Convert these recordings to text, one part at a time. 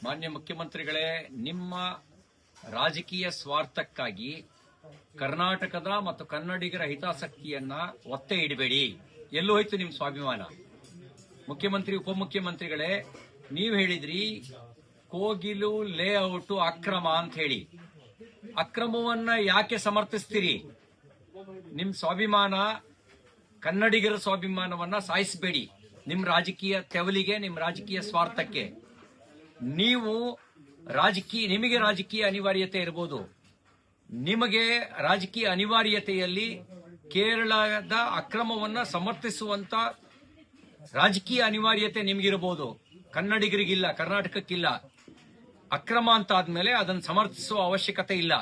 ಮಾನ್ಯ ಮುಖ್ಯಮಂತ್ರಿಗಳೇ, ನಿಮ್ಮ ರಾಜಕೀಯ ಸ್ವಾರ್ಥಕ್ಕಾಗಿ ಕರ್ನಾಟಕದ ಮತ್ತು ಕನ್ನಡಿಗರ ಹಿತಾಸಕ್ತಿಯನ್ನ ಒತ್ತೆ ಇಡಬೇಡಿ. ಎಲ್ಲೂ ಹೋಯ್ತು ನಿಮ್ಮ ಸ್ವಾಭಿಮಾನ? ಮುಖ್ಯಮಂತ್ರಿ ಉಪಮುಖ್ಯಮಂತ್ರಿಗಳೇ, ನೀವು ಹೇಳಿದ್ರಿ ಕೋಗಿಲು ಲೇಔಟ್ ಅಕ್ರಮ ಅಂತ ಹೇಳಿ. ಅಕ್ರಮವನ್ನ ಯಾಕೆ ಸಮರ್ಥಿಸ್ತೀರಿ? ನಿಮ್ ಸ್ವಾಭಿಮಾನ, ಕನ್ನಡಿಗರ ಸ್ವಾಭಿಮಾನವನ್ನ ಸಾಯಿಸಬೇಡಿ. ನಿಮ್ ರಾಜಕೀಯ ತೆವಲಿಗೆ, ನಿಮ್ ರಾಜಕೀಯ ಸ್ವಾರ್ಥಕ್ಕೆ. ನಿಮಗೆ ರಾಜಕೀಯ ಅನಿವಾರ್ಯತೆ ಇರಬಹುದು. ನಿಮಗೆ ರಾಜಕೀಯ ಅನಿವಾರ್ಯತೆಯಲ್ಲಿ ಕೇರಳದ ಅಕ್ರಮವನ್ನ ಸಮರ್ಥಿಸುವಂತ ರಾಜಕೀಯ ಅನಿವಾರ್ಯತೆ ನಿಮಗಿರಬಹುದು. ಕನ್ನಡಿಗರಿಗಿಲ್ಲ, ಕರ್ನಾಟಕಕ್ಕಿಲ್ಲ. ಅಕ್ರಮ ಅಂತ ಆದ್ಮೇಲೆ ಅದನ್ನು ಸಮರ್ಥಿಸುವ ಅವಶ್ಯಕತೆ ಇಲ್ಲ.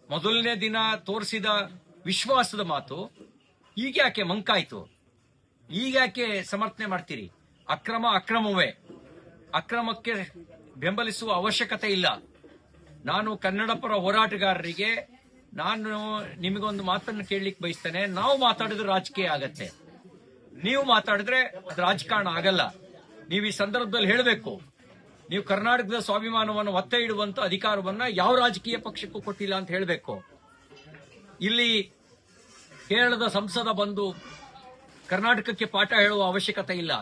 ಮೊದಲನೇ ದಿನ ತೋರಿಸಿದ ವಿಶ್ವಾಸದ ಮಾತು ಈಗ ಯಾಕೆ ಮಂಕಾಯ್ತು? ಈಗ ಯಾಕೆ ಸಮರ್ಥನೆ ಮಾಡ್ತೀರಿ? ಅಕ್ರಮ ಅಕ್ರಮವೇ. ಅಕ್ರಮಕ್ಕೆ ಬೆಂಬಲಿಸುವ ಅವಶ್ಯಕತೆ ಇಲ್ಲ. ನಾನು ಕನ್ನಡ ಪರ ಹೋರಾಟಗಾರರಿಗೆ ನಿಮಗೊಂದು ಮಾತನ್ನು ಕೇಳಲಿಕ್ಕೆ ಬಯಸ್ತೇನೆ. ನಾವು ಮಾತಾಡಿದ್ರೆ ರಾಜಕೀಯ ಆಗತ್ತೆ, ನೀವು ಮಾತಾಡಿದ್ರೆ ಅದು ರಾಜಕಾರಣ ಆಗಲ್ಲ. ನೀವು ಈ ಸಂದರ್ಭದಲ್ಲಿ ಹೇಳಬೇಕು, ನೀವು ಕರ್ನಾಟಕದ ಸ್ವಾಭಿಮಾನವನ್ನು ಒತ್ತೆ ಇಡುವಂತ ಅಧಿಕಾರವನ್ನ ಯಾವ ರಾಜಕೀಯ ಪಕ್ಷಕ್ಕೂ ಕೊಟ್ಟಿಲ್ಲ ಅಂತ ಹೇಳಬೇಕು. ಇಲ್ಲಿ ಕೇರಳದ ಸಂಸದ ಬಂದು ಕರ್ನಾಟಕಕ್ಕೆ ಪಾಠ ಹೇಳುವ ಅವಶ್ಯಕತೆ ಇಲ್ಲ.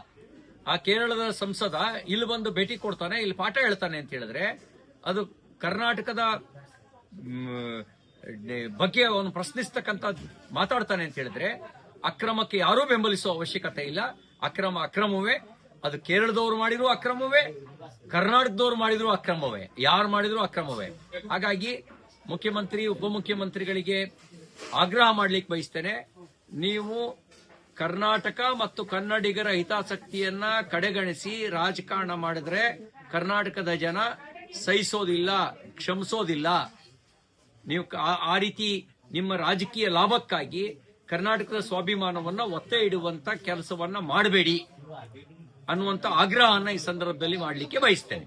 ಆ ಕೇರಳದ ಸಂಸದ ಇಲ್ಲಿ ಬಂದು ಭೇಟಿ ಕೊಡ್ತಾನೆ, ಇಲ್ಲಿ ಪಾಠ ಹೇಳ್ತಾನೆ ಅಂತ ಹೇಳಿದ್ರೆ ಅದು ಕರ್ನಾಟಕದ ಬಗ್ಗೆ ಅವನು ಪ್ರಶ್ನಿಸ್ತಕ್ಕಂಥ ಮಾತಾಡ್ತಾನೆ ಅಂತ ಹೇಳಿದ್ರೆ ಅಕ್ರಮಕ್ಕೆ ಯಾರೂ ಬೆಂಬಲಿಸುವ ಅವಶ್ಯಕತೆ ಇಲ್ಲ. ಅಕ್ರಮ ಅಕ್ರಮವೇ. ಅದು ಕೇರಳದವರು ಮಾಡಿದ್ರು ಅಕ್ರಮವೇ, ಕರ್ನಾಟಕದವರು ಮಾಡಿದ್ರು ಅಕ್ರಮವೇ, ಯಾರು ಮಾಡಿದ್ರು ಅಕ್ರಮವೇ. ಹಾಗಾಗಿ ಮುಖ್ಯಮಂತ್ರಿ ಉಪಮುಖ್ಯಮಂತ್ರಿಗಳಿಗೆ ಆಗ್ರಹ ಮಾಡ್ಲಿಕ್ಕೆ ಬಯಸ್ತೇನೆ, ನೀವು ಕರ್ನಾಟಕ ಮತ್ತು ಕನ್ನಡಿಗರ ಹಿತಾಸಕ್ತಿಯನ್ನ ಕಡೆಗಣಿಸಿ ರಾಜಕಾರಣ ಮಾಡಿದ್ರೆ ಕರ್ನಾಟಕದ ಜನ ಸಹಿಸೋದಿಲ್ಲ, ಕ್ಷಮಿಸೋದಿಲ್ಲ. ನೀವು ಆ ರೀತಿ ನಿಮ್ಮ ರಾಜಕೀಯ ಲಾಭಕ್ಕಾಗಿ ಕರ್ನಾಟಕದ ಸ್ವಾಭಿಮಾನವನ್ನ ಒತ್ತೆ ಇಡುವಂತ ಕೆಲಸವನ್ನ ಮಾಡಬೇಡಿ ಅನ್ನುವಂತ ಆಗ್ರಹವನ್ನ ಈ ಸಂದರ್ಭದಲ್ಲಿ ಮಾಡಲಿಕ್ಕೆ ಬಯಸ್ತೇನೆ.